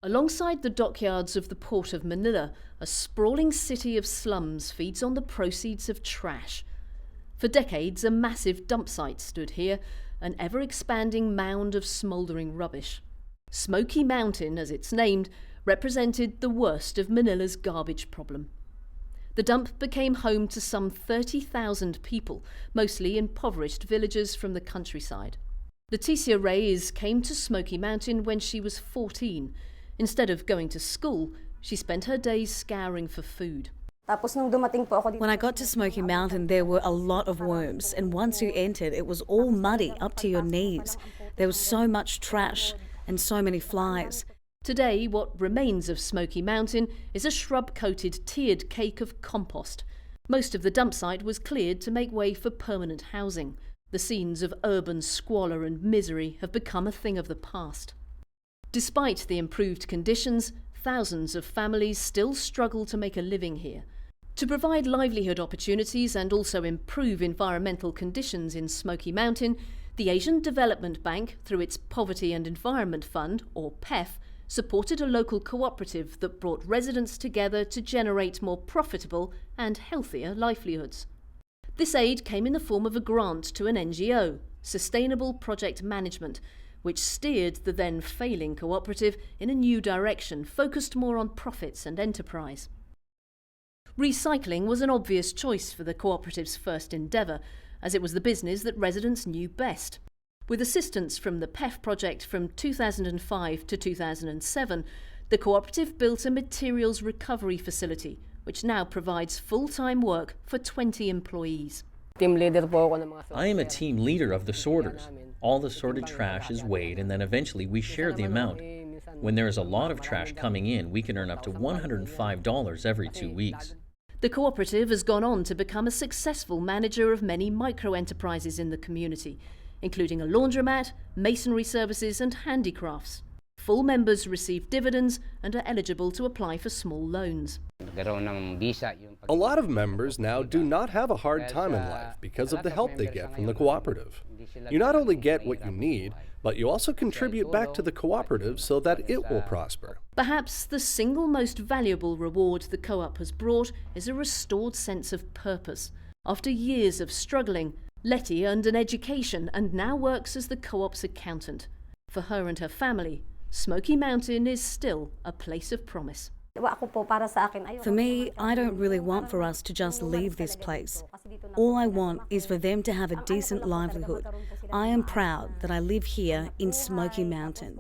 Alongside the dockyards of the port of Manila, a sprawling city of slums feeds on the proceeds of trash. For decades, a massive dump site stood here, an ever-expanding mound of smouldering rubbish. Smokey Mountain, as it's named, represented the worst of Manila's garbage problem. The dump became home to some 30,000 people, mostly impoverished villagers from the countryside. Leticia Reyes came to Smokey Mountain when she was 14. Instead of going to school, she spent her days scouring for food. When I got to Smokey Mountain, there were a lot of worms, and once you entered, it was all muddy up to your knees. There was so much trash and so many flies. Today, what remains of Smokey Mountain is a shrub-coated tiered cake of compost. Most of the dump site was cleared to make way for permanent housing. The scenes of urban squalor and misery have become a thing of the past. Despite the improved conditions, thousands of families still struggle to make a living here. To provide livelihood opportunities and also improve environmental conditions in Smokey Mountain, the Asian Development Bank, through its Poverty and Environment Fund, or PEF, supported a local cooperative that brought residents together to generate more profitable and healthier livelihoods. This aid came in the form of a grant to an NGO, Sustainable Project Management, which steered the then failing cooperative in a new direction focused more on profits and enterprise. Recycling was an obvious choice for the cooperative's first endeavour, as it was the business that residents knew best. With assistance from the PEF project from 2005 to 2007, the cooperative built a materials recovery facility, which now provides full-time work for 20 employees. I am a team leader of the sorters. All the sorted trash is weighed and then eventually we share the amount. When there is a lot of trash coming in, we can earn up to $105 every 2 weeks. The cooperative has gone on to become a successful manager of many micro-enterprises in the community, including a laundromat, masonry services and handicrafts. Full members receive dividends and are eligible to apply for small loans. A lot of members now do not have a hard time in life because of the help they get from the cooperative. You not only get what you need, but you also contribute back to the cooperative so that it will prosper. Perhaps the single most valuable reward the co-op has brought is a restored sense of purpose. After years of struggling, Letty earned an education and now works as the co-op's accountant. For her and her family, Smokey Mountain is still a place of promise. For me, I don't really want for us to just leave this place. All I want is for them to have a decent livelihood. I am proud that I live here in Smokey Mountain.